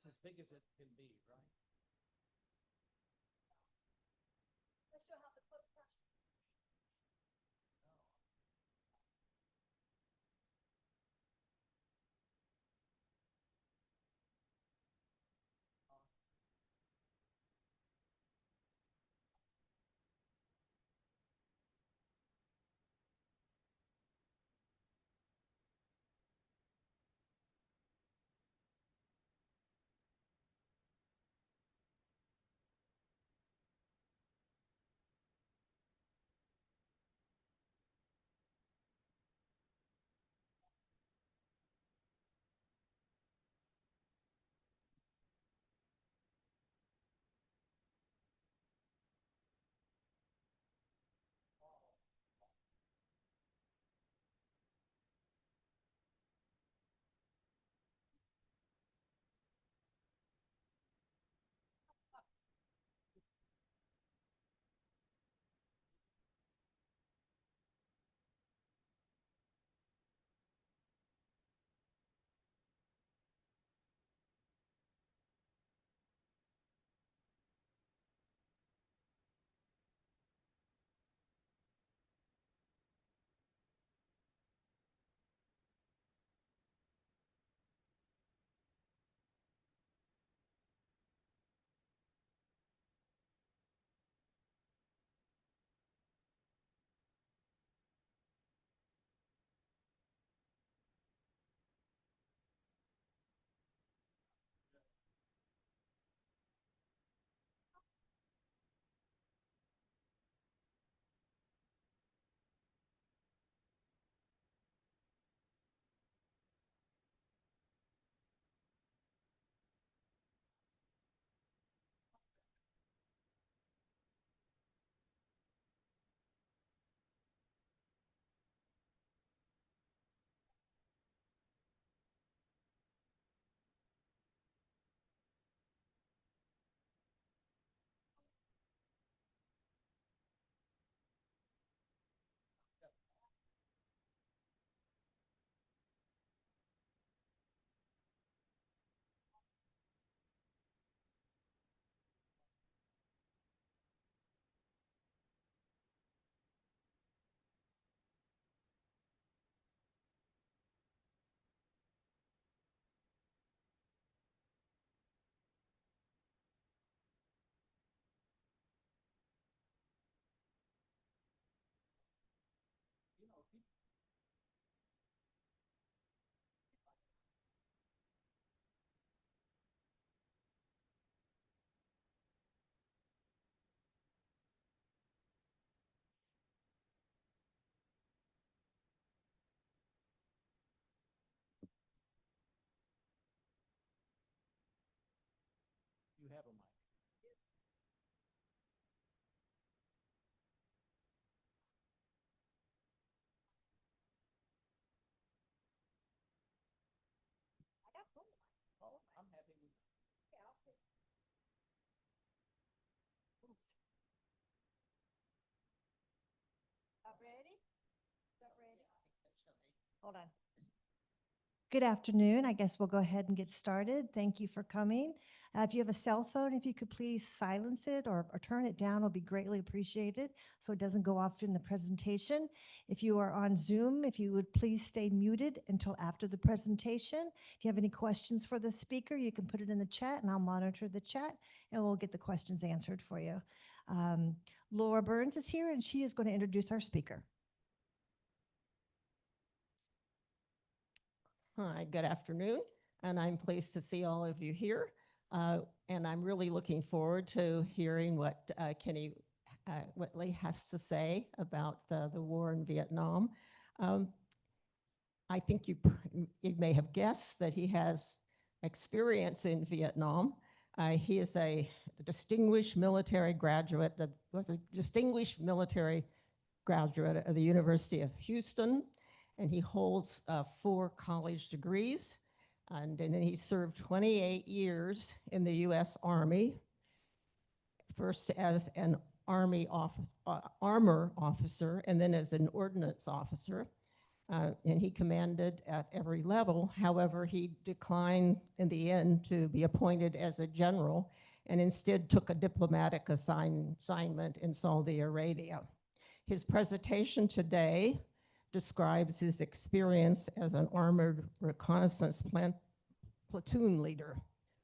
That's as big as it can be, right? Let's show how the close brush. You know, people, you have a mic. I got both. Oh, I'm happy with Okay, I'll take. Not ready? Not ready? Hold on. Good afternoon. I guess we'll go ahead and get started. Thank you for coming. If you have a cell phone, if you could please silence it or turn it down, it'll be greatly appreciated so it doesn't go off during the presentation. If you are on Zoom, if you would please stay muted until after the presentation. If you have any questions for the speaker, you can put it in the chat and I'll monitor the chat and we'll get the questions answered for you. Laura Berns is here and she is going to introduce our speaker. Hi, good afternoon, and I'm pleased to see all of you here. And I'm really looking forward to hearing what Kenny Whitley has to say about the war in Vietnam. I think you may have guessed that he has experience in Vietnam. He is a distinguished military graduate, was a distinguished military graduate of the University of Houston, and he holds 4 college degrees. And then he served 28 years in the U.S. Army, first as an armor officer, and then as an ordnance officer. and he commanded at every level. However, he declined in the end to be appointed as a general and instead took a diplomatic assignment in Saudi Arabia. His presentation today describes his experience as an armored reconnaissance platoon leader,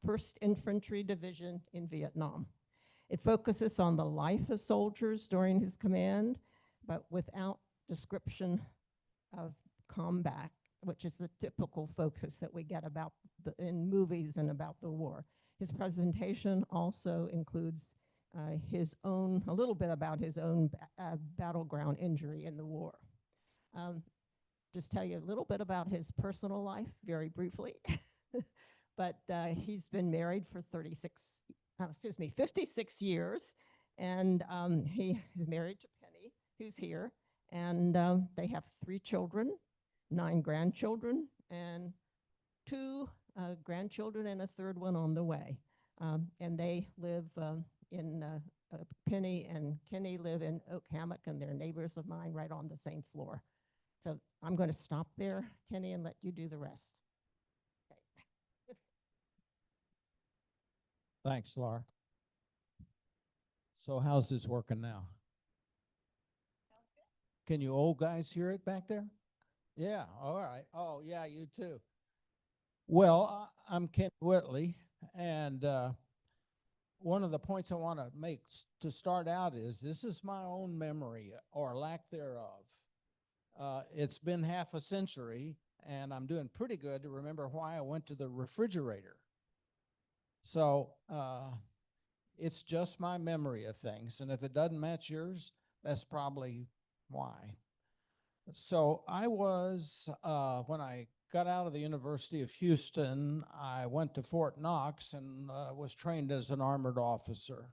1st Infantry Division in Vietnam. It focuses on the life of soldiers during his command, but without description of combat, which is the typical focus that we get about in movies and about the war. His presentation also includes a little bit about his own battleground injury in the war. Just tell you a little bit about his personal life very briefly. But he's been married for 56 years, and he is married to Penny, who's here, and they have 3 children, 9 grandchildren, and 2 grandchildren and a 3rd one on the way. And they live Penny and Kenny live in Oak Hammock, and they're neighbors of mine right on the same floor. So I'm going to stop there, Kenny, and let you do the rest. Okay. Thanks, Laura. So how's this working now? Can you old guys hear it back there? Yeah, all right. Oh, yeah, you too. Well, I'm Ken Whitley, and one of the points I want to make to start out is this is my own memory, or lack thereof. It's been half a century, and I'm doing pretty good to remember why I went to the refrigerator. So it's just my memory of things, and if it doesn't match yours, that's probably why. So I was, when I got out of the University of Houston, I went to Fort Knox and was trained as an armored officer.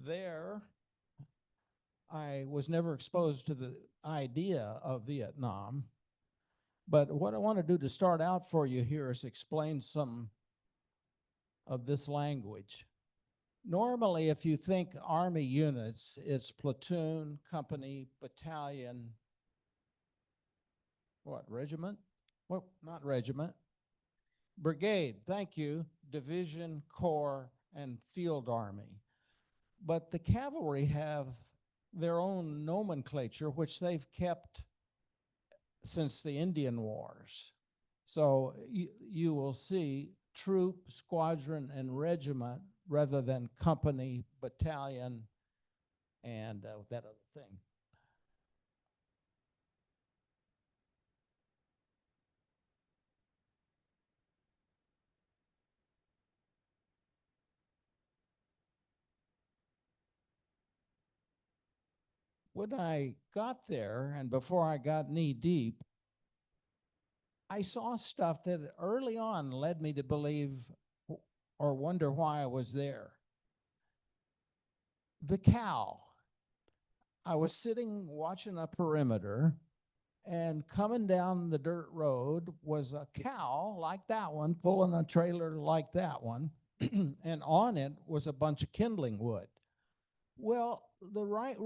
There, I was never exposed to the idea of Vietnam, but what I want to do to start out for you here is explain some of this language. Normally, if you think Army units, it's platoon, company, battalion, what, regiment? Well, not regiment. Brigade, thank you, division, corps, and field army. But the cavalry have their own nomenclature, which they've kept since the Indian Wars. So you will see troop, squadron, and regiment rather than company, battalion, and that other thing. When I got there, and before I got knee deep, I saw stuff that early on led me to believe or wonder why I was there. The cow. I was sitting watching a perimeter, and coming down the dirt road was a cow like that one, pulling a trailer like that one, and on it was a bunch of kindling wood. Well, the right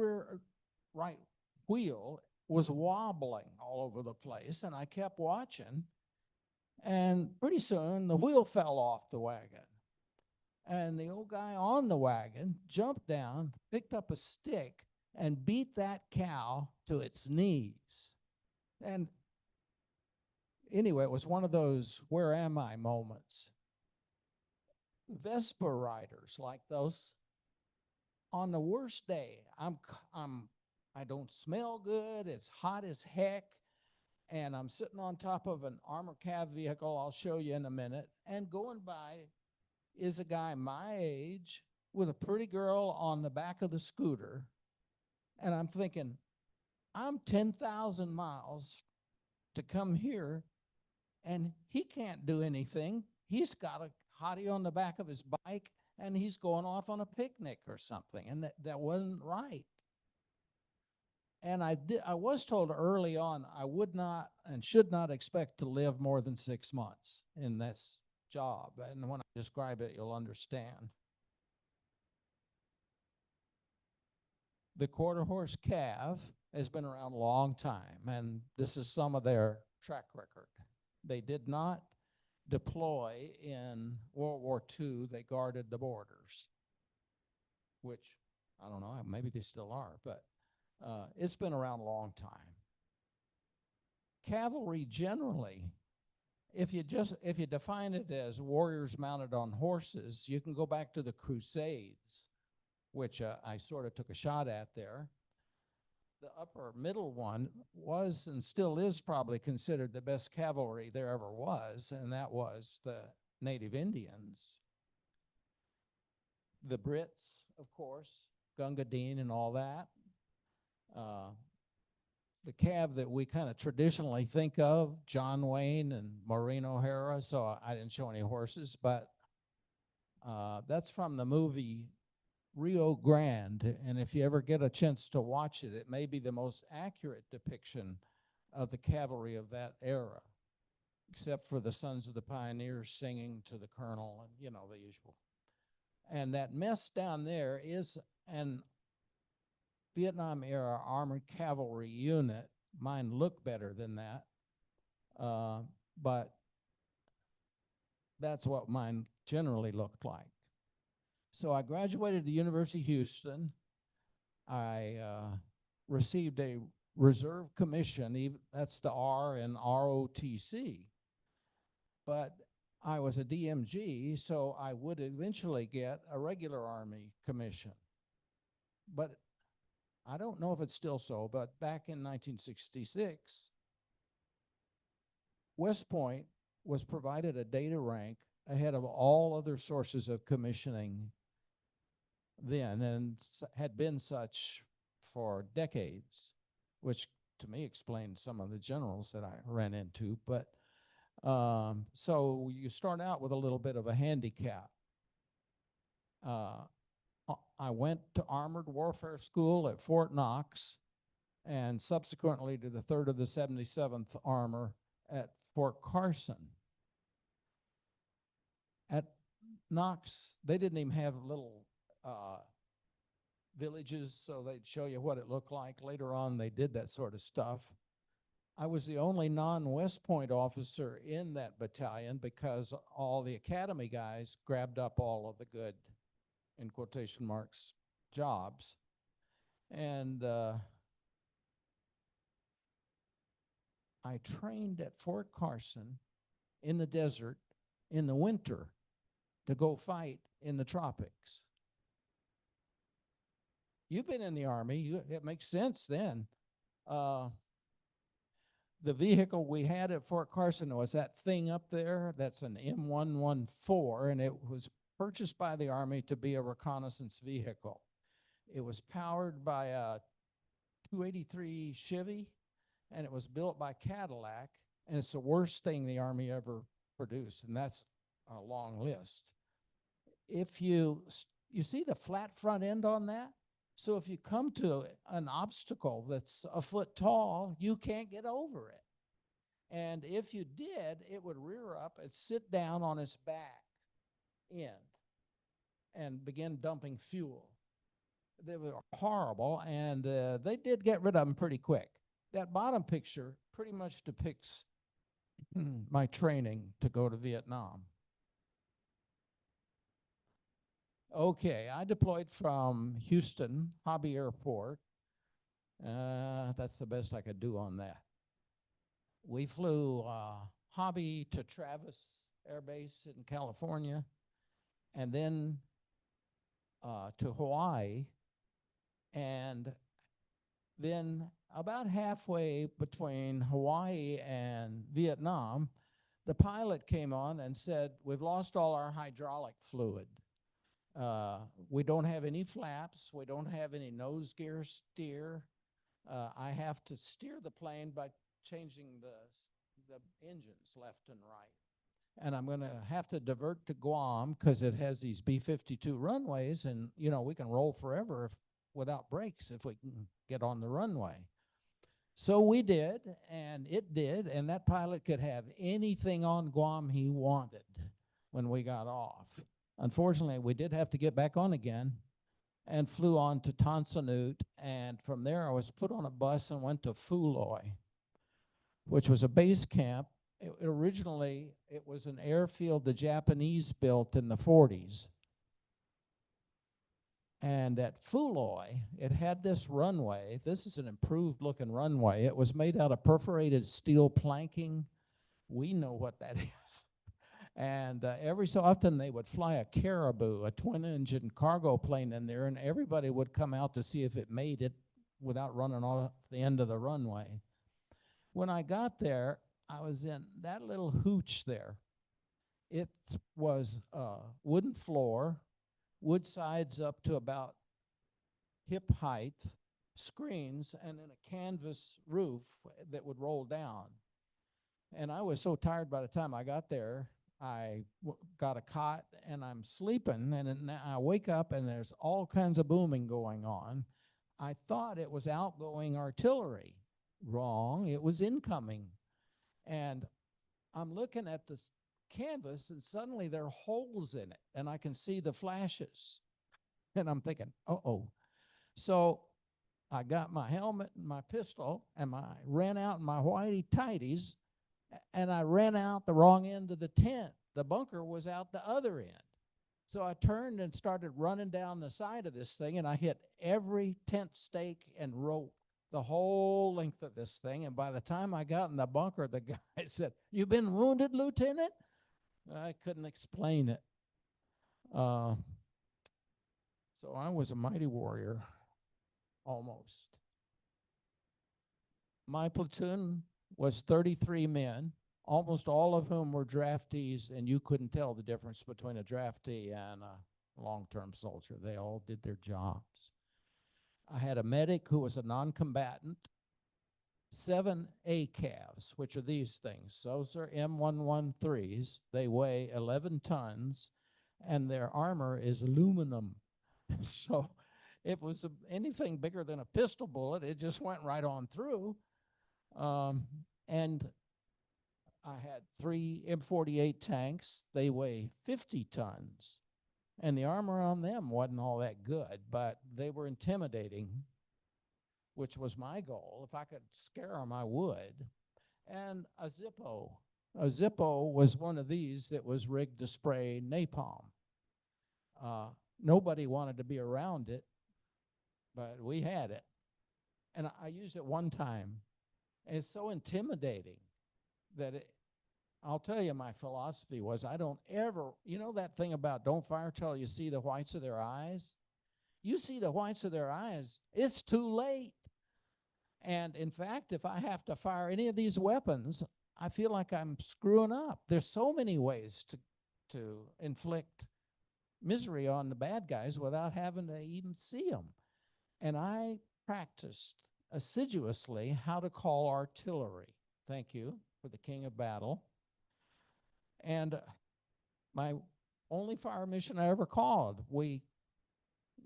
wheel was wobbling all over the place, and I kept watching, and pretty soon the wheel fell off the wagon. And the old guy on the wagon jumped down, picked up a stick, and beat that cow to its knees. And anyway, it was one of those where am I moments. Vespa riders like those, on the worst day, I don't smell good, it's hot as heck, and I'm sitting on top of an armored cav vehicle, I'll show you in a minute, and going by is a guy my age with a pretty girl on the back of the scooter, and I'm thinking, I'm 10,000 miles to come here, and he can't do anything. He's got a hottie on the back of his bike, and he's going off on a picnic or something, and that wasn't right. And I was told early on I would not and should not expect to live more than 6 months in this job. And when I describe it, you'll understand. The quarter horse calf, has been around a long time, and this is some of their track record. They did not deploy in World War II. They guarded the borders, which, I don't know, maybe they still are, but it's been around a long time. Cavalry generally, if you define it as warriors mounted on horses, you can go back to the Crusades, which I sort of took a shot at there. The upper middle one was and still is probably considered the best cavalry there ever was, and that was the native Indians. The Brits, of course, Gunga Din and all that. The cav that we kind of traditionally think of, John Wayne and Maureen O'Hara, so I didn't show any horses, but that's from the movie Rio Grande, and if you ever get a chance to watch it, it may be the most accurate depiction of the cavalry of that era, except for the Sons of the Pioneers singing to the colonel and, you know, the usual. And that mess down there is an Vietnam-era armored cavalry unit. Mine look better than that, but that's what mine generally looked like. So I graduated the University of Houston. I received a reserve commission, that's the R in ROTC. But I was a DMG, so I would eventually get a regular Army commission. But I don't know if it's still so, but back in 1966, West Point was provided a data rank ahead of all other sources of commissioning then, and had been such for decades, which to me explained some of the generals that I ran into. But so you start out with a little bit of a handicap. I went to Armored Warfare School at Fort Knox, and subsequently to the 3rd of the 77th Armor at Fort Carson. At Knox, they didn't even have little villages, so they'd show you what it looked like. Later on, they did that sort of stuff. I was the only non-West Point officer in that battalion because all the academy guys grabbed up all of the good, in quotation marks, jobs. And I trained at Fort Carson in the desert in the winter to go fight in the tropics. You've been in the Army. It makes sense then. The vehicle we had at Fort Carson was that thing up there. That's an M114, and it was purchased by the Army to be a reconnaissance vehicle. It was powered by a 283 Chevy, and it was built by Cadillac, and it's the worst thing the Army ever produced, and that's a long list. If you see the flat front end on that, so if you come to an obstacle that's a foot tall, you can't get over it. And if you did, it would rear up and sit down on its back end and begin dumping fuel. They were horrible, and they did get rid of them pretty quick. That bottom picture pretty much depicts my training to go to Vietnam. Okay, I deployed from Houston Hobby Airport. That's the best I could do on that. We flew Hobby to Travis Air Base in California, and then to Hawaii, and then about halfway between Hawaii and Vietnam, the pilot came on and said, "We've lost all our hydraulic fluid. We don't have any flaps. We don't have any nose gear steer. I have to steer the plane by changing the engines left and right. And I'm going to have to divert to Guam because it has these B-52 runways, and, you know, we can roll forever without brakes if we can get on the runway." So we did, and it did, and that pilot could have anything on Guam he wanted when we got off. Unfortunately, we did have to get back on again, and flew on to Tonsanut. And from there, I was put on a bus and went to Fuloy, which was a base camp. Originally, it was an airfield the Japanese built in the 40s. And at Fuloy, it had this runway. This is an improved looking runway. It was made out of perforated steel planking. We know what that is. And every so often they would fly a Caribou, a twin-engine cargo plane in there, and everybody would come out to see if it made it without running off the end of the runway. When I got there, I was in that little hooch there. It was wooden floor, wood sides up to about hip height, screens, and then a canvas roof that would roll down. And I was so tired by the time I got there, I got a cot and I'm sleeping, and then I wake up and there's all kinds of booming going on. I thought it was outgoing artillery. Wrong, it was incoming. And I'm looking at this canvas and suddenly there are holes in it and I can see the flashes. And I'm thinking, uh-oh. So I got my helmet and my pistol and ran out in my whitey tighties, and I ran out the wrong end of the tent. The bunker was out the other end. So I turned and started running down the side of this thing, and I hit every tent stake and rope the whole length of this thing. And by the time I got in the bunker, the guy said, "You've been wounded, Lieutenant?" I couldn't explain it. So I was a mighty warrior, almost. My platoon was 33 men, almost all of whom were draftees, and you couldn't tell the difference between a draftee and a long-term soldier. They all did their jobs. I had a medic who was a non-combatant, 7 ACAVs, which are these things. Those are M113s. They weigh 11 tons, and their armor is aluminum. So if it was anything bigger than a pistol bullet, it just went right on through. And I had 3 M48 tanks. They weigh 50 tons. And the armor on them wasn't all that good, but they were intimidating, which was my goal. If I could scare them, I would. And a Zippo. A Zippo was one of these that was rigged to spray napalm. Nobody wanted to be around it, but we had it. And I used it one time. And it's so intimidating that I'll tell you, my philosophy was I don't ever, you know that thing about don't fire till you see the whites of their eyes? You see the whites of their eyes, it's too late. And in fact, if I have to fire any of these weapons, I feel like I'm screwing up. There's so many ways to inflict misery on the bad guys without having to even see them. And I practiced assiduously how to call artillery. Thank you for the king of battle. And my only fire mission I ever called, we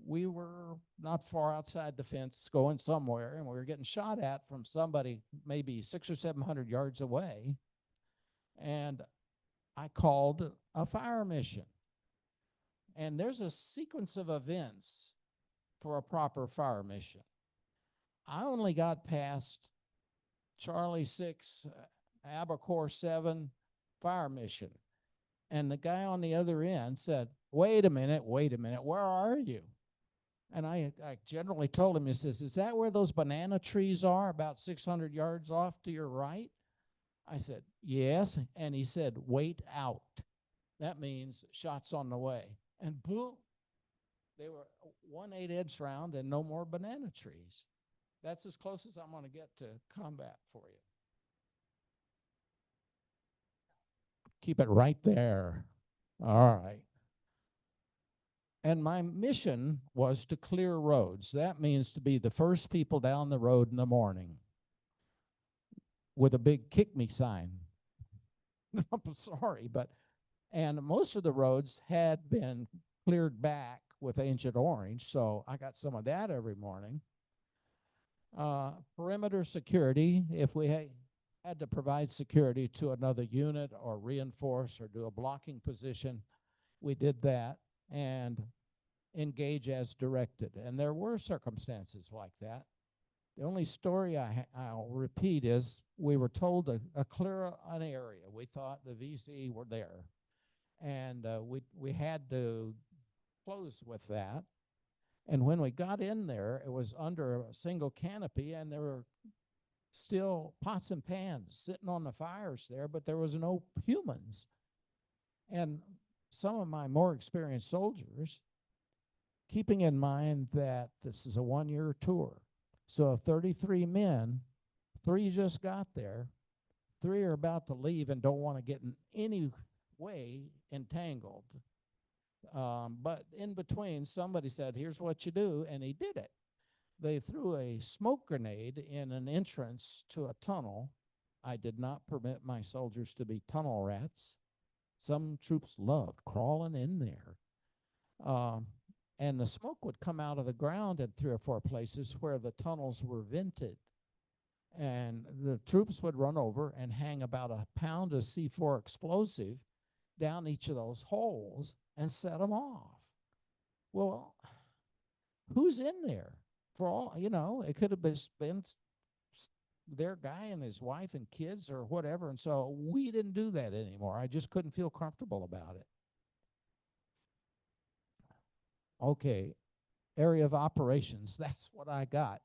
were not far outside the fence going somewhere, and we were getting shot at from somebody maybe 600 or 700 yards away. And I called a fire mission. And there's a sequence of events for a proper fire mission. I only got past Charlie 6, Abercrombie 7 fire mission. And the guy on the other end said, wait a minute, where are you? And I generally told him, he says, is that where those banana trees are, about 600 yards off to your right? I said, yes. And he said, wait out. That means shots on the way. And boom, they were 1/8 inch round and no more banana trees. That's as close as I'm going to get to combat for you. Keep it right there. All right. And my mission was to clear roads. That means to be the first people down the road in the morning with a big kick me sign. I'm sorry, and most of the roads had been cleared back with Agent Orange, so I got some of that every morning. Perimeter security, if we had to provide security to another unit or reinforce or do a blocking position, we did that. And engage as directed. And there were circumstances like that. The only story I'll repeat is we were told to clear an area. We thought the VC were there. And we had to close with that. And when we got in there, it was under a single canopy, and there were still pots and pans sitting on the fires there, but there was no humans. And some of my more experienced soldiers, keeping in mind that this is a one-year tour, so of 33 men, 3 just got there, 3 are about to leave and don't want to get in any way entangled. But in between, somebody said, here's what you do, and he did it. They threw a smoke grenade in an entrance to a tunnel. I did not permit my soldiers to be tunnel rats. Some troops loved crawling in there. And the smoke would come out of the ground in 3 or 4 places where the tunnels were vented. And the troops would run over and hang about a pound of C4 explosive down each of those holes and set them off. Well, who's in there? For all, it could have been their guy and his wife and kids or whatever. And so we didn't do that anymore. I just couldn't feel comfortable about it. Okay, area of operations, that's what I got.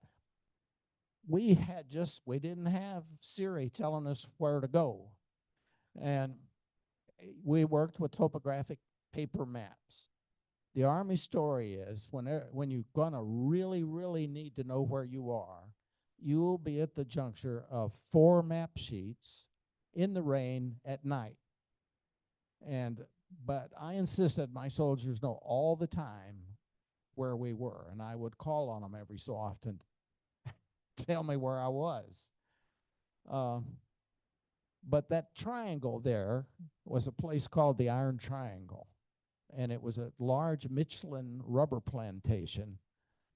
We didn't have Siri telling us where to go. And we worked with topographic paper maps. The Army story is when you're going to really, really need to know where you are, you will be at the juncture of 4 map sheets in the rain at night. But I insisted my soldiers know all the time where we were, and I would call on them every so often to tell me where I was. But that triangle there was a place called the Iron Triangle, and it was a large Michelin rubber plantation.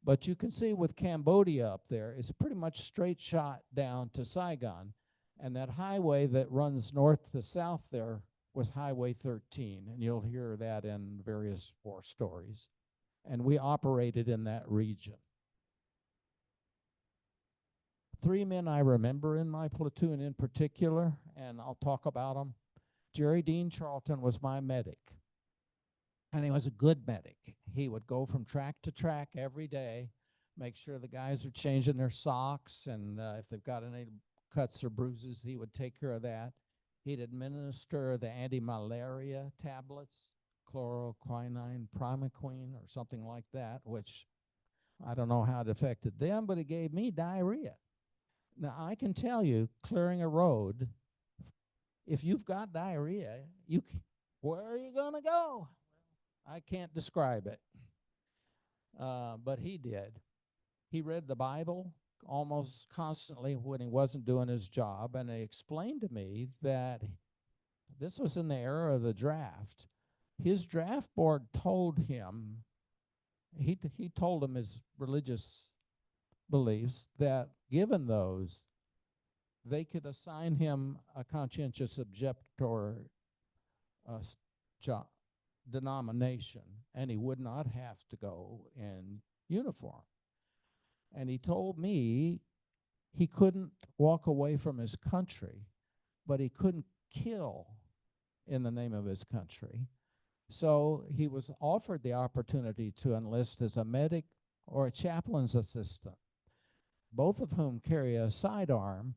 But you can see with Cambodia up there, it's a pretty much straight shot down to Saigon, and that highway that runs north to south there was Highway 13, and you'll hear that in various war stories. And we operated in that region. 3 men I remember in my platoon in particular, and I'll talk about them. Jerry Dean Charlton was my medic, and he was a good medic. He would go from track to track every day, make sure the guys are changing their socks, and if they've got any cuts or bruises, he would take care of that. He'd administer the anti-malaria tablets, chloroquine, primaquine, or something like that, which I don't know how it affected them, but it gave me diarrhea. Now, I can tell you, clearing a road, if you've got diarrhea, where are you going to go? I can't describe it. But he did. He read the Bible almost constantly when he wasn't doing his job, and he explained to me that this was in the era of the draft. His draft board told him, he told him his religious beliefs, that given those, they could assign him a conscientious objector denomination, and he would not have to go in uniform. And he told me he couldn't walk away from his country, but he couldn't kill in the name of his country. So he was offered the opportunity to enlist as a medic or a chaplain's assistant, both of whom carry a sidearm.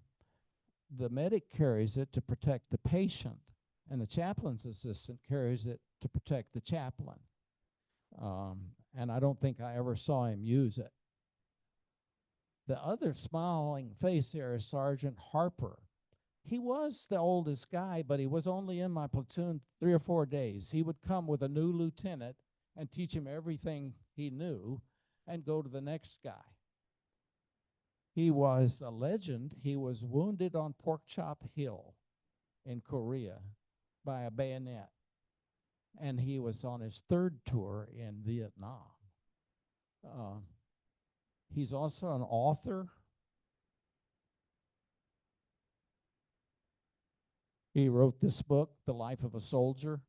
The medic carries it to protect the patient, and the chaplain's assistant carries it to protect the chaplain. And I don't think I ever saw him use it. The other smiling face here is Sergeant Harper. He was the oldest guy, but he was only in my platoon 3 or 4 days. He would come with a new lieutenant and teach him everything he knew and go to the next guy. He was a legend. He was wounded on Pork Chop Hill in Korea by a bayonet, and he was on his 3rd tour in Vietnam. He's also an author. He wrote this book, The Life of a Soldier.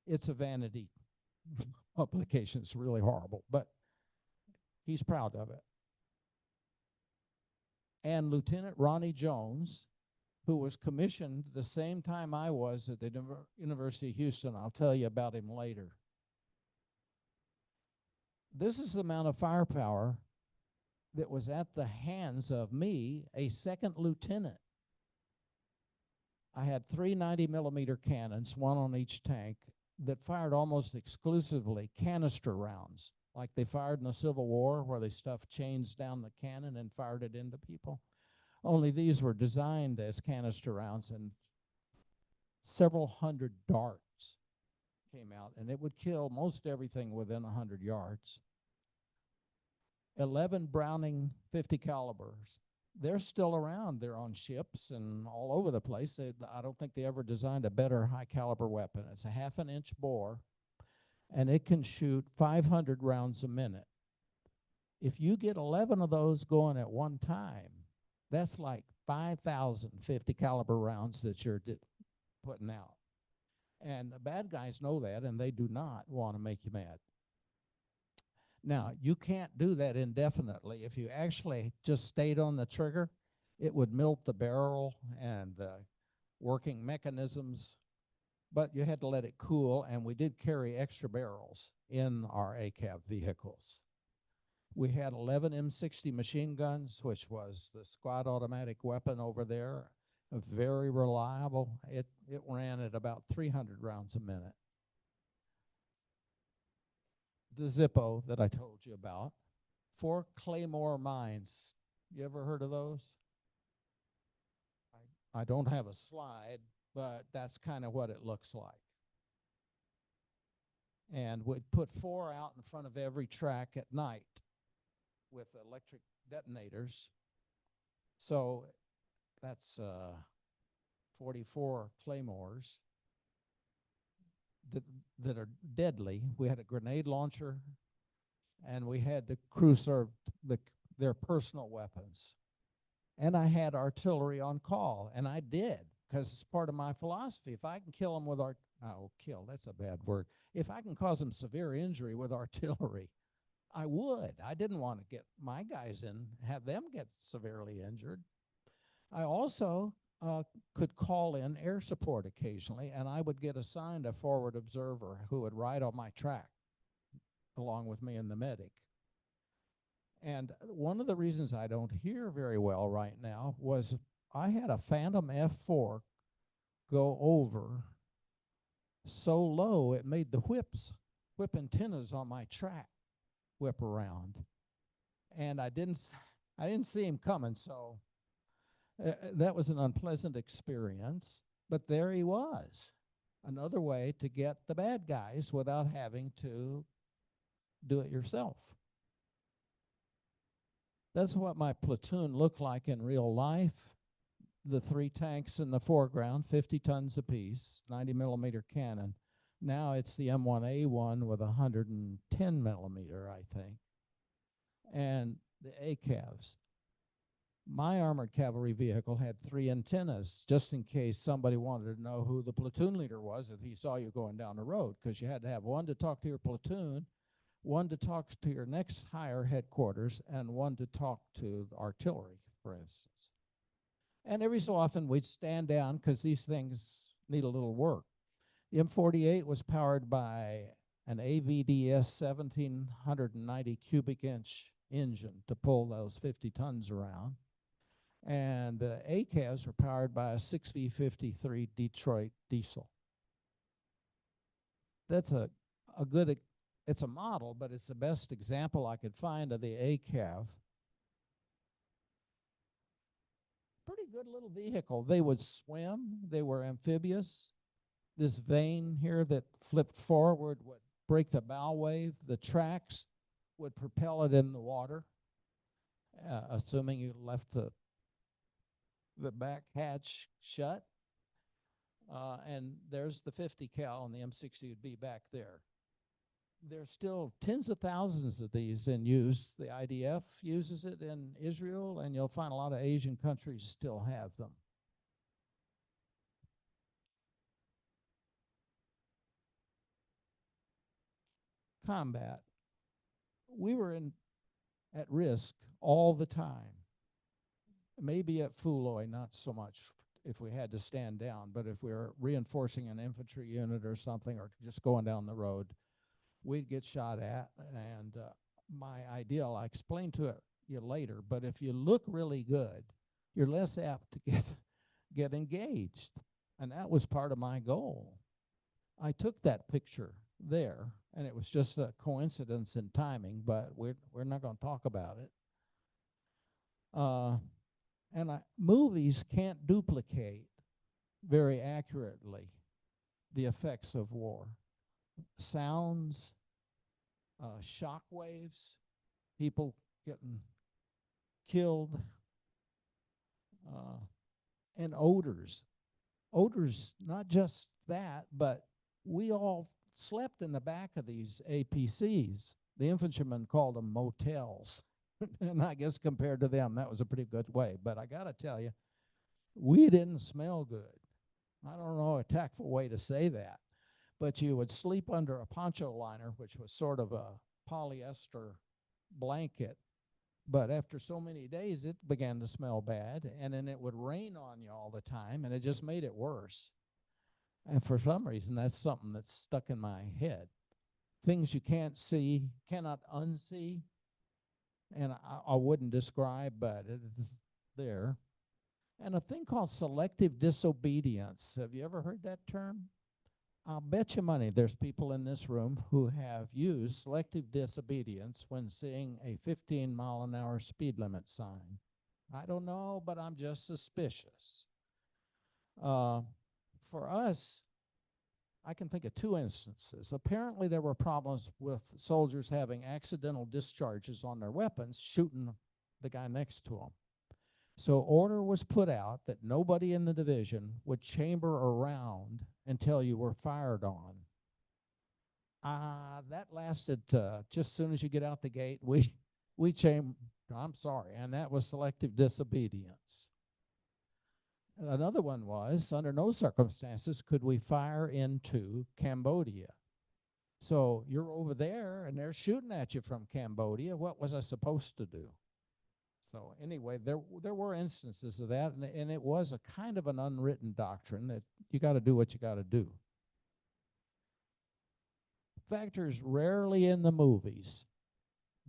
It's a vanity publication is really horrible, but he's proud of it. And Lieutenant Ronnie Jones, who was commissioned the same time I was at the University of Houston. I'll tell you about him later. This is the amount of firepower that was at the hands of me, a second lieutenant. I had 3 90-millimeter cannons, one on each tank, that fired almost exclusively canister rounds, like they fired in the Civil War, where they stuffed chains down the cannon and fired it into people. Only these were designed as canister rounds, and several hundred darts came out, and it would kill most everything within 100 yards. 11 Browning 50 calibers. They're still around. They're on ships and all over the place. I don't think they ever designed a better high caliber weapon. It's a 1/2 inch bore, and it can shoot 500 rounds a minute. If you get 11 of those going at one time, that's like 5,000 50 caliber rounds that you're putting out. And the bad guys know that, and they do not want to make you mad. Now, you can't do that indefinitely. If you actually just stayed on the trigger, it would melt the barrel and the working mechanisms, but you had to let it cool, and we did carry extra barrels in our ACAV vehicles. We had 11 M60 machine guns, which was the squad automatic weapon over there, very reliable. It ran at about 300 rounds a minute. The Zippo that I told you about, 4 Claymore mines. You ever heard of those? I don't have a slide, but that's kind of what it looks like. And we'd put 4 out in front of every track at night with electric detonators. So that's 44 Claymores that are deadly. We had a grenade launcher, and we had the crew serve their personal weapons. And I had artillery on call, and I did, because it's part of my philosophy. If I can kill them with kill, that's a bad word. If I can cause them severe injury with artillery, I would. I didn't want to get my guys in, have them get severely injured. I also could call in air support occasionally, and I would get assigned a forward observer who would ride on my track along with me and the medic. And one of the reasons I don't hear very well right now was I had a Phantom F4 go over so low it made the whip antennas on my track whip around. And I didn't see him coming, so that was an unpleasant experience, but there he was. Another way to get the bad guys without having to do it yourself. That's what my platoon looked like in real life. The 3 tanks in the foreground, 50 tons apiece, 90-millimeter cannon. Now it's the M1A1 with 110 millimeter, I think, and the ACAVs. My armored cavalry vehicle had 3 antennas, just in case somebody wanted to know who the platoon leader was if he saw you going down the road, because you had to have one to talk to your platoon, one to talk to your next higher headquarters, and one to talk to the artillery, for instance. And every so often we'd stand down because these things need a little work. The M48 was powered by an AVDS 1790 cubic inch engine to pull those 50 tons around. And the ACAVs were powered by a 6V53 Detroit diesel. That's a good, it's a model, but it's the best example I could find of the ACAV. Pretty good little vehicle. They would swim. They were amphibious. This vane here that flipped forward would break the bow wave. The tracks would propel it in the water, assuming you left the back hatch shut. And there's the 50 cal, and the M60 would be back there. There's still tens of thousands of these in use. The IDF uses it in Israel, and you'll find a lot of Asian countries still have them. combat, we were at risk all the time. Maybe at Fuloy, not so much if we had to stand down, but if we were reinforcing an infantry unit or something, or just going down the road, we'd get shot at. And my ideal, I explained to you later, but if you look really good, you're less apt to get engaged. And that was part of my goal. I took that picture there, and it was just a coincidence in timing, but we're not going to talk about it. Movies can't duplicate very accurately the effects of war. Sounds, shock waves, people getting killed, and odors. Odors, not just that, but we all slept in the back of these APCs. The infantrymen called them motels. And I guess compared to them, that was a pretty good way. But I got to tell you, we didn't smell good. I don't know a tactful way to say that. But you would sleep under a poncho liner, which was sort of a polyester blanket. But after so many days, it began to smell bad. And then it would rain on you all the time, and it just made it worse. And for some reason, that's something that's stuck in my head. Things you can't see, cannot unsee. And I wouldn't describe, but it's there. And a thing called selective disobedience. Have you ever heard that term? I'll bet you money there's people in this room who have used selective disobedience when seeing a 15-mile-an-hour speed limit sign. I don't know, but I'm just suspicious. For us, I can think of two instances. Apparently, there were problems with soldiers having accidental discharges on their weapons, shooting the guy next to them. So order was put out that nobody in the division would chamber around until you were fired on. That lasted just as soon as you get out the gate. We chambered. I'm sorry, and that was selective disobedience. Another one was, under no circumstances could we fire into Cambodia. So you're over there, and they're shooting at you from Cambodia. What was I supposed to do? So anyway, there were instances of that, and it was a kind of an unwritten doctrine that you got to do what you got to do. Factors rarely in the movies.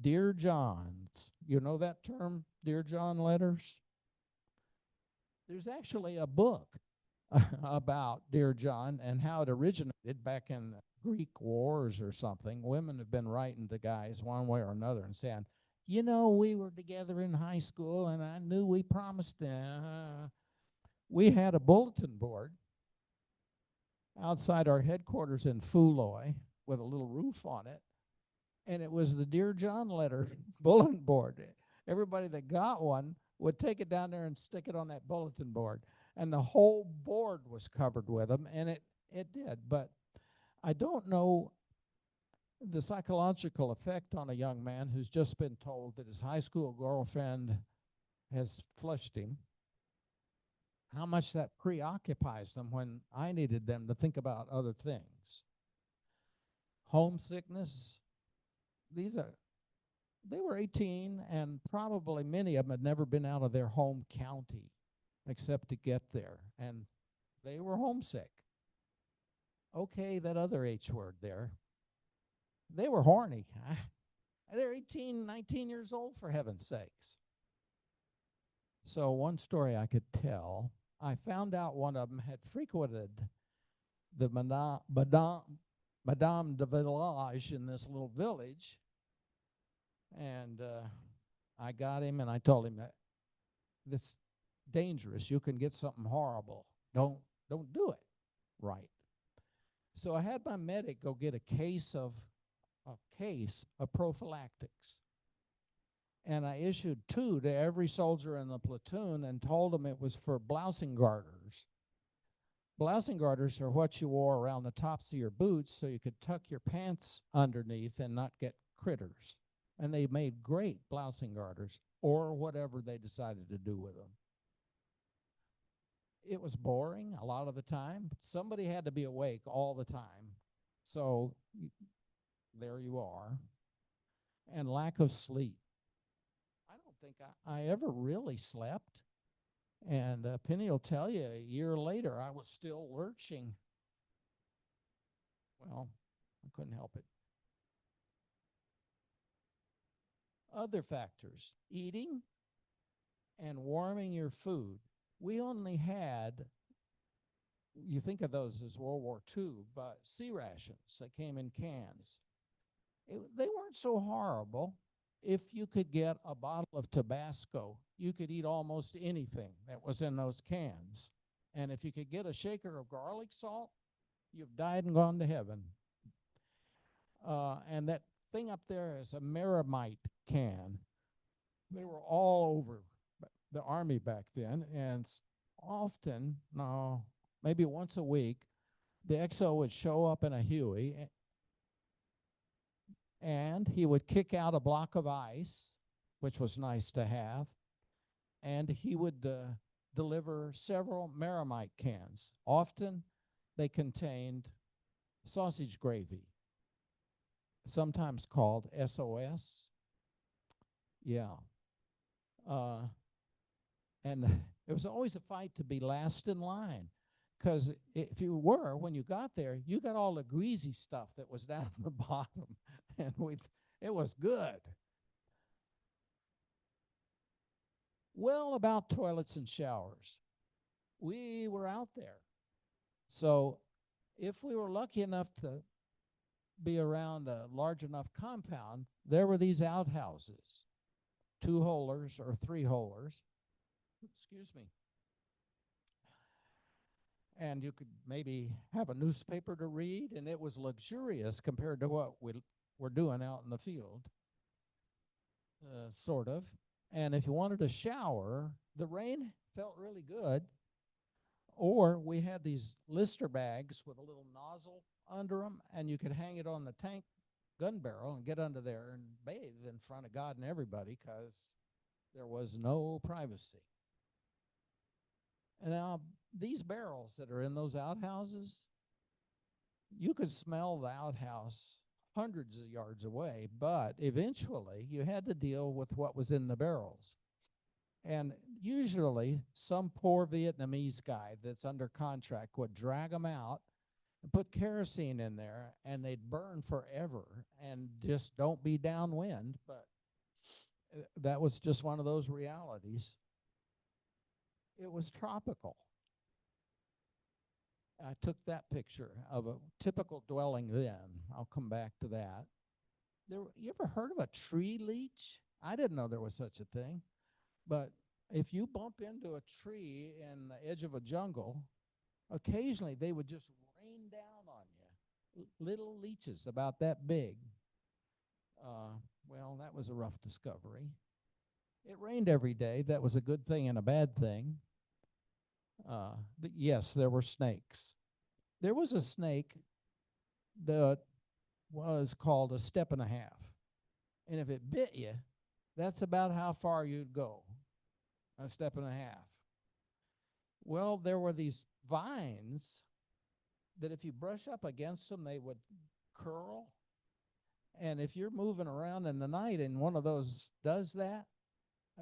Dear Johns, you know that term, Dear John letters? There's actually a book about Dear John and how it originated back in the Greek wars or something. Women have been writing to guys one way or another and saying, you know, we were together in high school and I knew we promised them. We had a bulletin board outside our headquarters in Fuloy with a little roof on it, and it was the Dear John letter bulletin board. Everybody that got one would take it down there and stick it on that bulletin board. And the whole board was covered with them, and it did. But I don't know the psychological effect on a young man who's just been told that his high school girlfriend has flushed him, how much that preoccupies them when I needed them to think about other things. Homesickness, they were 18, and probably many of them had never been out of their home county except to get there, and they were homesick. Okay, that other H word there. They were horny. They're 18, 19 years old, for heaven's sakes. So one story I could tell, I found out one of them had frequented the Madame de Village in this little village. And I got him, and I told him that this is dangerous. You can get something horrible. Don't do it. Right. So I had my medic go get a case of prophylactics. And I issued 2 to every soldier in the platoon and told them it was for blousing garters. Blousing garters are what you wore around the tops of your boots so you could tuck your pants underneath and not get critters. And they made great blousing garters, or whatever they decided to do with them. It was boring a lot of the time. Somebody had to be awake all the time. So there you are, and lack of sleep. I don't think I ever really slept. And Penny will tell you, a year later, I was still lurching. Well, I couldn't help it. Other factors, eating and warming your food. We only had, you think of those as World War II, but sea rations that came in cans. They weren't so horrible. If you could get a bottle of Tabasco, you could eat almost anything that was in those cans. And if you could get a shaker of garlic salt, you've died and gone to heaven. And that thing up there is a Meramite can. They were all over the Army back then, and often, no, maybe once a week, the XO would show up in a Huey, and he would kick out a block of ice, which was nice to have, and he would deliver several Meramite cans. Often they contained sausage gravy, sometimes called SOS. Yeah. And it was always a fight to be last in line, because if you were, when you got there, you got all the greasy stuff that was down at the bottom, and it was good. Well, about toilets and showers, we were out there. So if we were lucky enough to be around a large enough compound, there were these outhouses, 2-holers or 3-holers. Excuse me. And you could maybe have a newspaper to read, and it was luxurious compared to what we're doing out in the field, sort of. And if you wanted a shower, the rain felt really good. Or we had these Lister bags with a little nozzle under them, and you could hang it on the tank gun barrel and get under there and bathe in front of God and everybody, because there was no privacy. And now these barrels that are in those outhouses, you could smell the outhouse hundreds of yards away, but eventually you had to deal with what was in the barrels. And usually some poor Vietnamese guy that's under contract would drag them out and put kerosene in there, and they'd burn forever and just don't be downwind. But that was just one of those realities. It was tropical. I took that picture of a typical dwelling then. I'll come back to that. You ever heard of a tree leech? I didn't know there was such a thing. But if you bump into a tree in the edge of a jungle, occasionally they would just rain down on you. Little leeches about that big. Well, that was a rough discovery. It rained every day. That was a good thing and a bad thing. But yes, there were snakes. There was a snake that was called a 1.5 steps. And if it bit you, that's about how far you'd go, 1.5 steps. Well, there were these vines that if you brush up against them, they would curl. And if you're moving around in the night and one of those does that,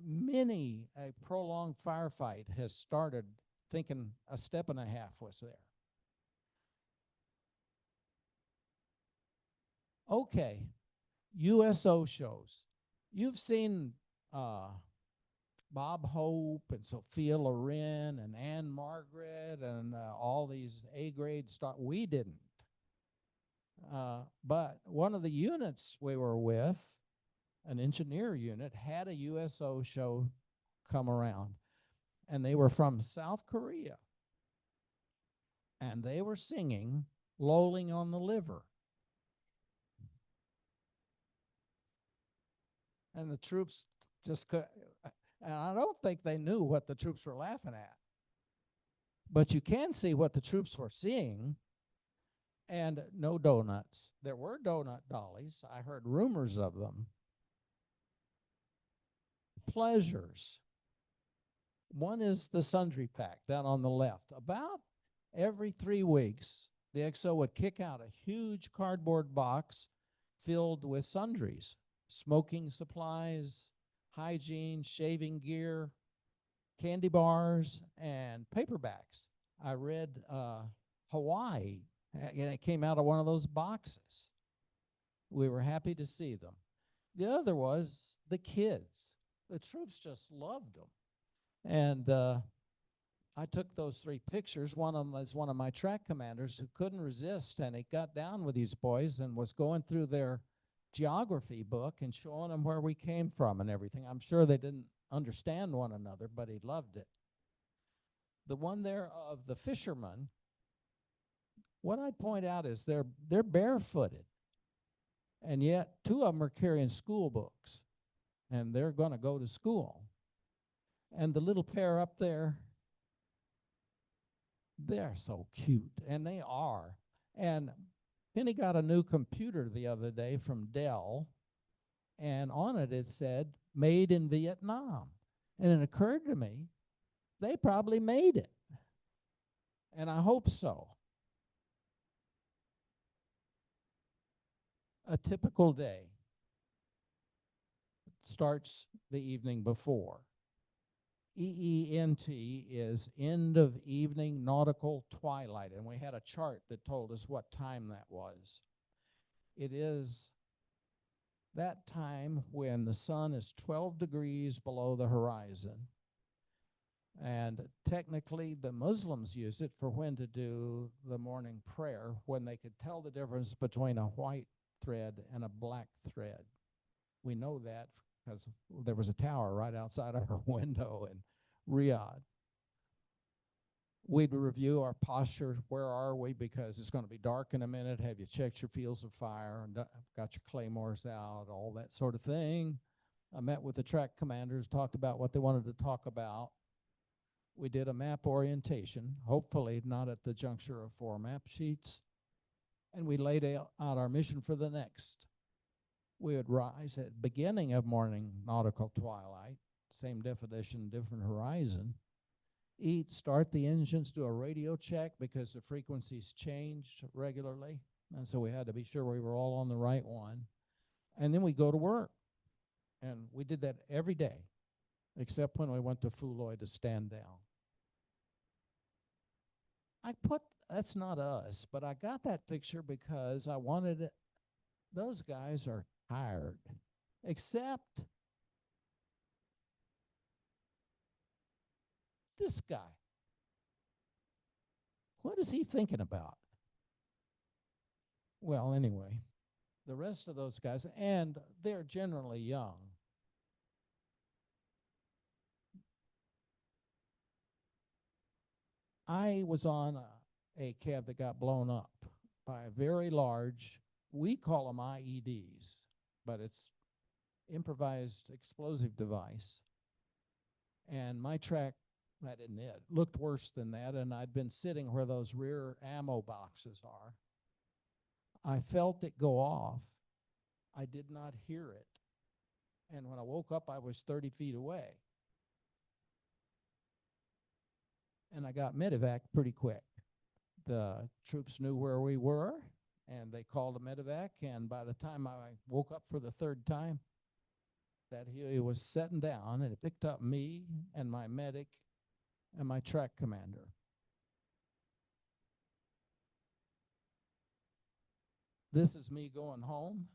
many a prolonged firefight has started thinking 1.5 steps was there. Okay, USO shows. You've seen Bob Hope and Sophia Loren and Anne Margaret and all these A-grade stars. We didn't. But one of the units we were with, an engineer unit, had a USO show come around. And they were from South Korea. And they were singing Lolling on the Liver. And the troops just could, and I don't think they knew what the troops were laughing at. But you can see what the troops were seeing, and no donuts. There were donut dollies. I heard rumors of them. Pleasures. One is the sundry pack down on the left. About every 3 weeks, the XO would kick out a huge cardboard box filled with sundries, smoking supplies, hygiene, shaving gear, candy bars, and paperbacks. I read Hawaii, and it came out of one of those boxes. We were happy to see them. The other was the kids. The troops just loved them. And I took those 3 pictures. One of them was one of my track commanders who couldn't resist, and he got down with these boys and was going through their geography book and showing them where we came from and everything. I'm sure they didn't understand one another, but he loved it. The one there of the fishermen, what I'd point out is they're barefooted, and yet 2 of them are carrying school books, and they're going to go to school. And the little pair up there, they're so cute, and they are. And Penny got a new computer the other day from Dell, and on it said, made in Vietnam. And it occurred to me, they probably made it. And I hope so. A typical day starts the evening before. EENT is end of evening nautical twilight, and we had a chart that told us what time that was. It is that time when the sun is 12 degrees below the horizon. And technically, the Muslims use it for when to do the morning prayer, when they could tell the difference between a white thread and a black thread. We know that because there was a tower right outside our window in Riyadh. We'd review our posture. Where are we? Because it's going to be dark in a minute. Have you checked your fields of fire and got your claymores out, all that sort of thing. I met with the track commanders, talked about what they wanted to talk about. We did a map orientation, hopefully not at the juncture of 4 map sheets. And we laid out our mission for the next. We would rise at the beginning of morning nautical twilight, same definition, different horizon. Eat, start the engines, do a radio check because the frequencies changed regularly. And so we had to be sure we were all on the right one. And then we go to work. And we did that every day, except when we went to Fuloy to stand down. That's not us, but I got that picture because I wanted it. Those guys are tired, except this guy. What is he thinking about? Well, anyway, the rest of those guys, and they're generally young. I was on a cab that got blown up by a very large, we call them IEDs, but it's improvised explosive device. And my track, that isn't it, looked worse than that, and I'd been sitting where those rear ammo boxes are. I felt it go off. I did not hear it. And when I woke up, I was 30 feet away. And I got medevac pretty quick. The troops knew where we were, and they called a medevac, and by the time I woke up for the 3rd time, that he was setting down, and it picked up me and my medic and my track commander. This is me going home.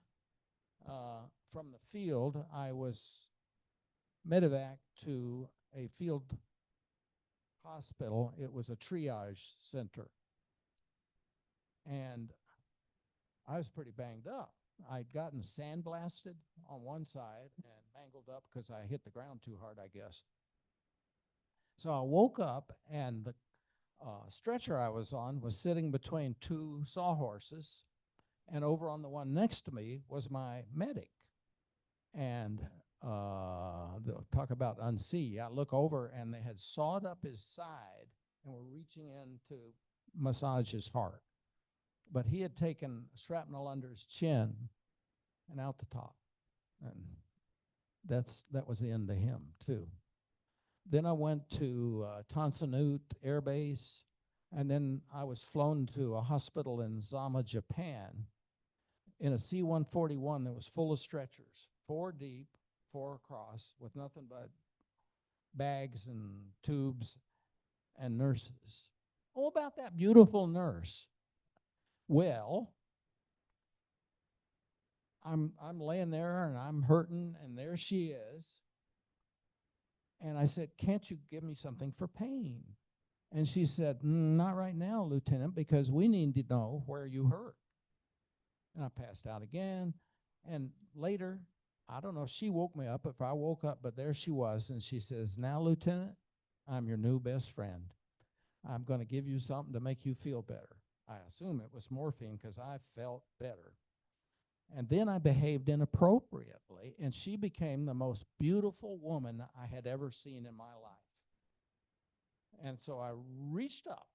From the field, I was medevac to a field hospital. It was a triage center. And I was pretty banged up. I'd gotten sandblasted on one side and mangled up because I hit the ground too hard, I guess. So I woke up, and the stretcher I was on was sitting between 2 sawhorses, and over on the one next to me was my medic. And talk about unsee. I look over, and they had sawed up his side and were reaching in to massage his heart. But he had taken shrapnel under his chin and out the top. And that was the end of him, too. Then I went to Tansanut Air Base, and then I was flown to a hospital in Zama, Japan. in a C-141 that was full of stretchers, 4 deep, 4 across, with nothing but bags and tubes and nurses. Oh, about that beautiful nurse. Well, I'm laying there and I'm hurting, and there she is. And I said, "Can't you give me something for pain?" And she said, "Not right now, Lieutenant, because we need to know where you hurt." And I passed out again. And later, I don't know if she woke me up, if I woke up, but there she was. And she says, "Now, Lieutenant, I'm your new best friend. I'm going to give you something to make you feel better." I assume it was morphine because I felt better. And then I behaved inappropriately, and she became the most beautiful woman I had ever seen in my life. And so I reached up,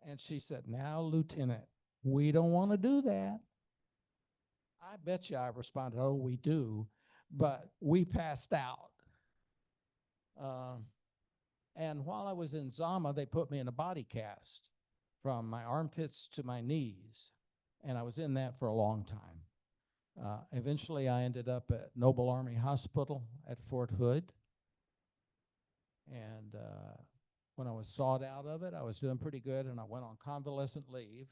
and she said, "Now, Lieutenant, we don't want to do that." I bet you I responded, "Oh, we do," but we passed out. And while I was in Zama, they put me in a body cast from my armpits to my knees, and I was in that for a long time. Eventually, I ended up at Noble Army Hospital at Fort Hood, and when I was sawed out of it, I was doing pretty good, and I went on convalescent leave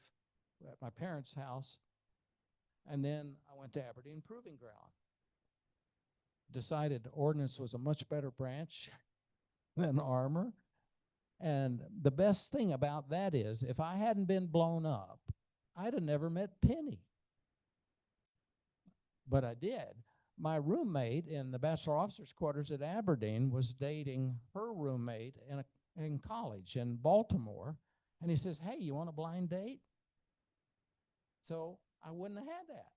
at my parents' house, and then I went to Aberdeen Proving Ground. Decided ordnance was a much better branch than armor, and the best thing about that is if I hadn't been blown up, I'd have never met Penny. But I did. My roommate in the bachelor officers' quarters at Aberdeen was dating her roommate in college in Baltimore, and he says, "Hey, you want a blind date?" So I wouldn't have had that.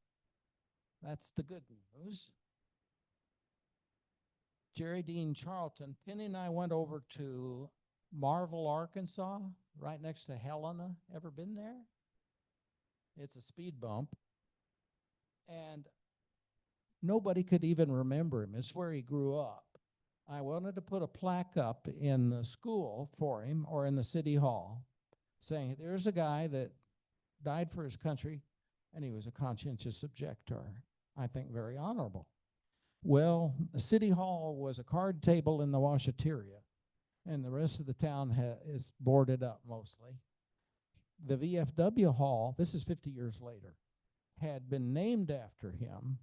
That's the good news. Jerry Dean Charlton, Penny and I went over to Marvel, Arkansas, right next to Helena. Ever been there? It's a speed bump. And nobody could even remember him. It's where he grew up. I wanted to put a plaque up in the school for him or in the city hall saying, "There's a guy that died for his country, and he was a conscientious objector." I think very honorable. Well, the city hall was a card table in the washateria, and the rest of the town is boarded up mostly. The VFW hall, this is 50 years later, had been named after him,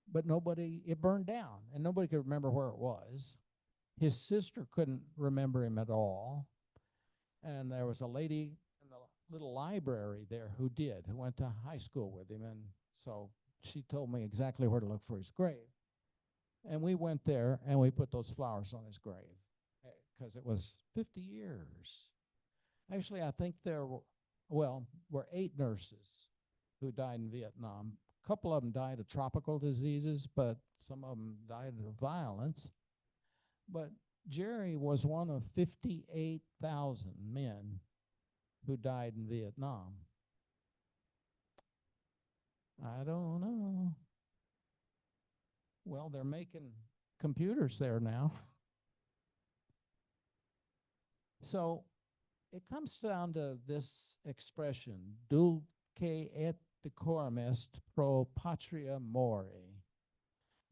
but it burned down, and nobody could remember where it was. His sister couldn't remember him at all, and there was a lady in the little library there who went to high school with him, and so she told me exactly where to look for his grave. And we went there, and we put those flowers on his grave because it was 50 years. Actually, I think there were 8 nurses who died in Vietnam. A couple of them died of tropical diseases, but some of them died of violence. But Jerry was one of 58,000 men who died in Vietnam. I don't know. Well, they're making computers there now. So it comes down to this expression, dulce et decorum est pro patria mori,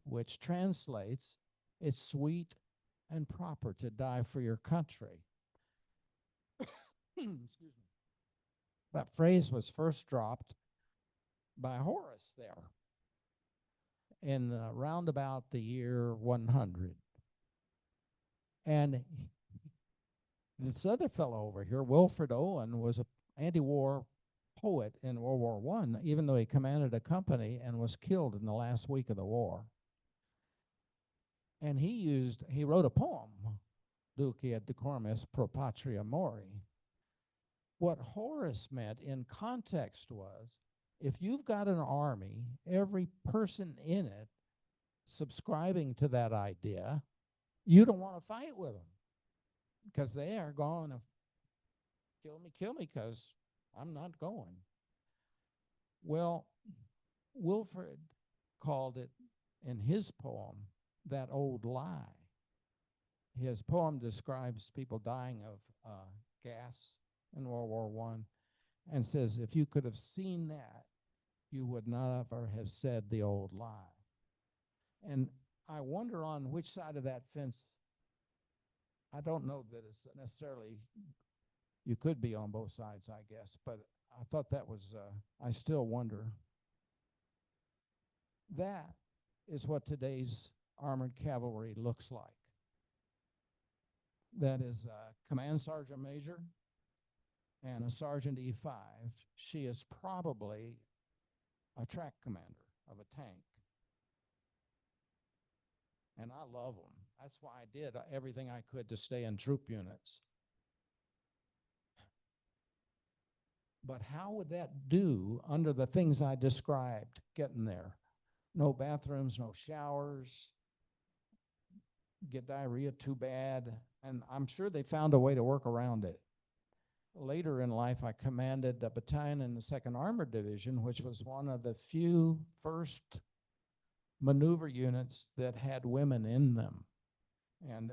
which translates, "It's sweet and proper to die for your country." Excuse me. That phrase was first dropped by Horace there in roundabout the year 100. And this other fellow over here, Wilfred Owen, was an anti-war poet in World War I, even though he commanded a company and was killed in the last week of the war. And he wrote a poem, Dulce et decorum est pro patria mori. What Horace meant in context was, if you've got an army, every person in it subscribing to that idea, you don't want to fight with them because they are going to kill me because I'm not going. Well, Wilfred called it in his poem that old lie. His poem describes people dying of gas in World War I and says, if you could have seen that, you would not ever have said the old lie. And I wonder on which side of that fence. I don't know that it's necessarily, you could be on both sides, I guess, but I thought that was, I still wonder. That is what today's armored cavalry looks like. That is a command sergeant major and a sergeant E5. She is probably a track commander of a tank. And I love them. That's why I did everything I could to stay in troop units. But how would that do under the things I described getting there? No bathrooms, no showers, get diarrhea too bad, and I'm sure they found a way to work around it. Later in life, I commanded a battalion in the 2nd Armored Division, which was one of the few first maneuver units that had women in them. And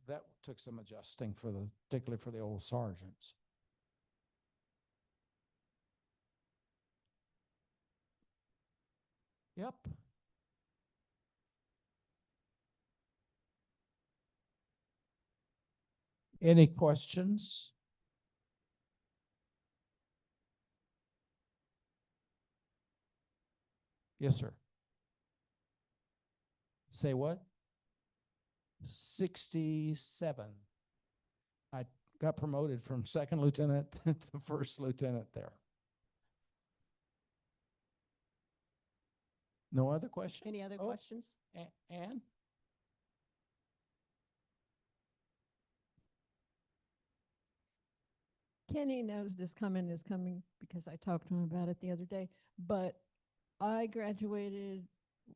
that took some adjusting particularly for the old sergeants. Yep. Any questions? Yes, sir. Say what? 67. I got promoted from 2nd lieutenant to 1st lieutenant there. No other questions? Any other questions? Ann? Kenny knows this comment is coming because I talked to him about it the other day, but I graduated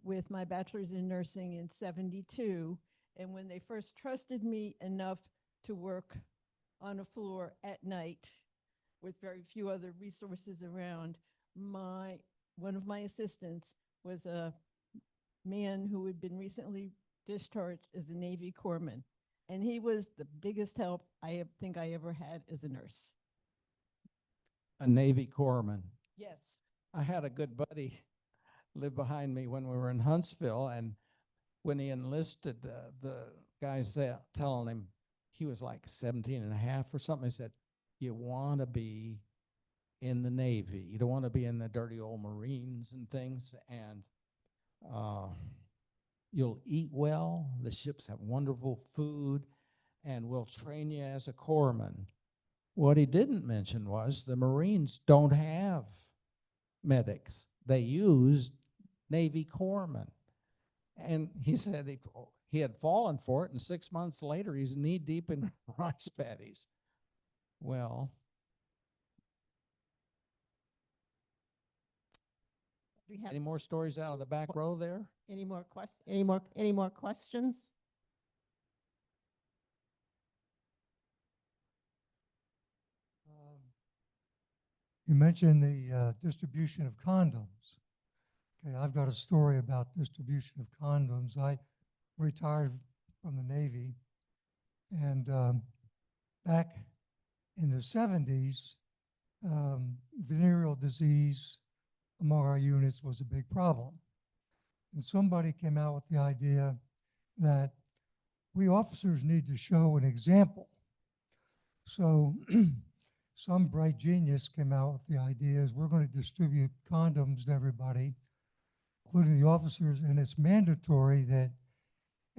with my bachelor's in nursing in '72, and when they first trusted me enough to work on a floor at night with very few other resources around, one of my assistants was a man who had been recently discharged as a Navy corpsman, and he was the biggest help I think I ever had as a nurse. A Navy corpsman. Yes. I had a good buddy live behind me when we were in Huntsville, and when he enlisted, the guy said, telling him, he was like 17 and a half or something, he said, you want to be in the Navy. You don't want to be in the dirty old Marines and things, and you'll eat well, the ships have wonderful food, and we'll train you as a corpsman. What he didn't mention was the Marines don't have medics. They use Navy corpsmen. And he said he had fallen for it, and 6 months later, he's knee-deep in rice paddies. Well, Do we have any more stories out of the back row there? any more questions? You mentioned the distribution of condoms. Okay, I've got a story about distribution of condoms. I retired from the Navy, and back in the 70s, venereal disease among our units was a big problem. And somebody came out with the idea that we officers need to show an example. So some bright genius came out with the idea is we're going to distribute condoms to everybody, including the officers, and it's mandatory that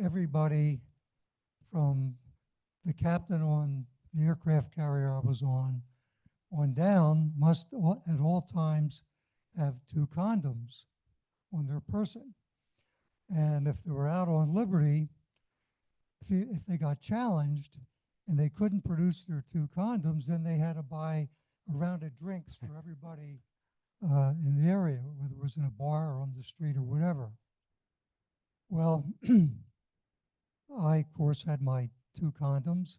everybody from the captain on the aircraft carrier I was on down must at all times have 2 condoms on their person. And if they were out on liberty, if they got challenged and they couldn't produce their 2 condoms, then they had to buy a round of drinks for everybody in the area, whether it was in a bar or on the street or whatever. Well, I, of course, had my 2 condoms,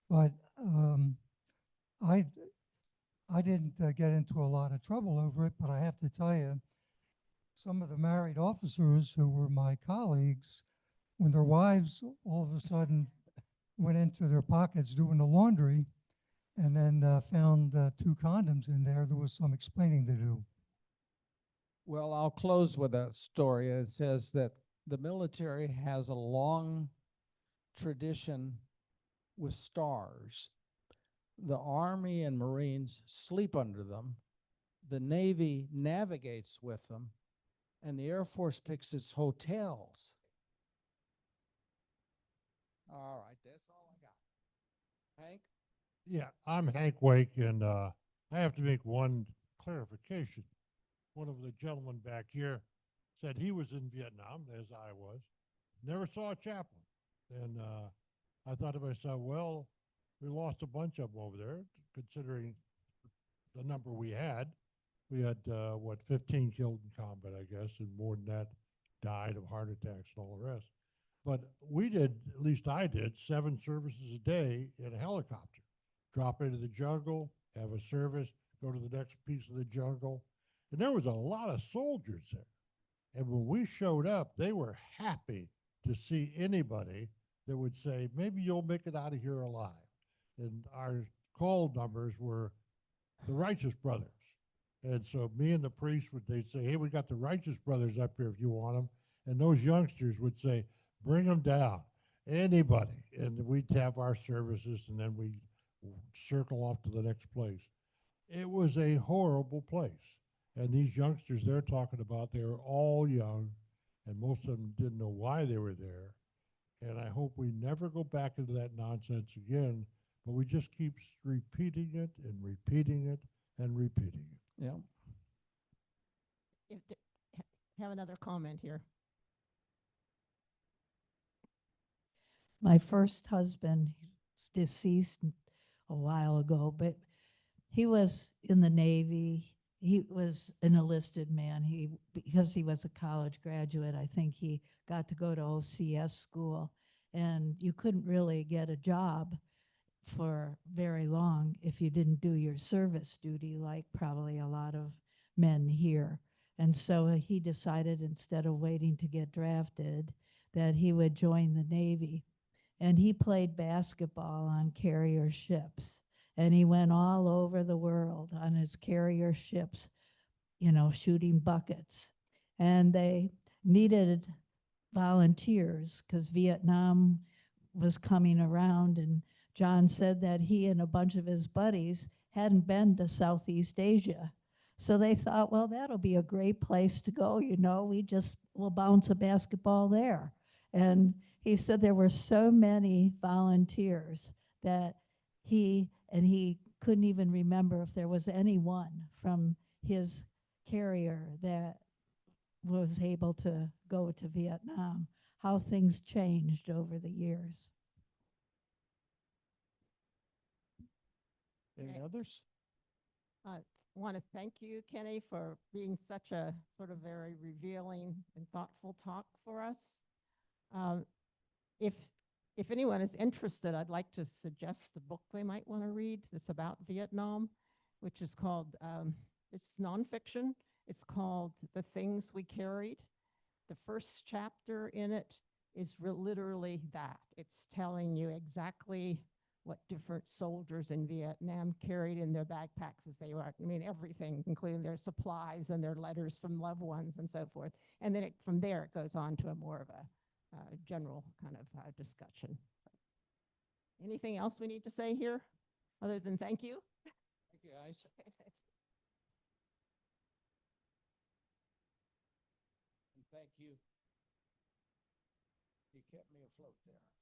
but I didn't get into a lot of trouble over it, but I have to tell you, some of the married officers who were my colleagues, when their wives all of a sudden went into their pockets doing the laundry and then found 2 condoms in there, there was some explaining to do. Well, I'll close with a story. It says that the military has a long tradition with stars. The Army and Marines sleep under them. The Navy navigates with them, and the Air Force picks its hotels. All right, that's all I got. Hank? Yeah, I'm Hank Wake, and I have to make one clarification. One of the gentlemen back here said he was in Vietnam, as I was, never saw a chaplain. And I thought to myself, well, we lost a bunch of them over there, considering the number we had. We had, 15 killed in combat, I guess, and more than that died of heart attacks and all the rest. But we did, at least I did, 7 services a day in a helicopter. Drop into the jungle, have a service, go to the next piece of the jungle. And there was a lot of soldiers there. And when we showed up, they were happy to see anybody that would say, maybe you'll make it out of here alive. And our call numbers were the Righteous Brothers. And so me and the priest they'd say, hey, we got the Righteous Brothers up here if you want them. And those youngsters would say, bring them down, anybody. And we'd have our services, and then we'd circle off to the next place. It was a horrible place. And these youngsters they're talking about, they were all young, and most of them didn't know why they were there. And I hope we never go back into that nonsense again, but we just keep repeating it and repeating it and repeating it. Yeah. If th- Have another comment here. My first husband, he's deceased a while ago, but he was in the Navy. He was an enlisted man. Because he was a college graduate, I think he got to go to OCS school, and you couldn't really get a job for very long if you didn't do your service duty, like probably a lot of men here. And so he decided, instead of waiting to get drafted, that he would join the Navy. And he played basketball on carrier ships. And he went all over the world on his carrier ships, shooting buckets. And they needed volunteers because Vietnam was coming around. And John said that he and a bunch of his buddies hadn't been to Southeast Asia. So they thought, well, that'll be a great place to go. We'll bounce a basketball there. And he said there were so many volunteers that he couldn't even remember if there was anyone from his carrier that was able to go to Vietnam, how things changed over the years. Any Okay. others? I want to thank you, Kenny, for being such a sort of very revealing and thoughtful talk for us. Um, if anyone is interested, I'd like to suggest a book they might want to read that's about Vietnam, which is called, it's nonfiction. It's called The Things We Carried. The first chapter in it is literally that. It's telling you exactly what different soldiers in Vietnam carried in their backpacks as they were, everything, including their supplies and their letters from loved ones and so forth. And then from there, it goes on to a more of a general kind of discussion. Anything else we need to say here other than thank you? Thank you, guys. And thank you. You kept me afloat there.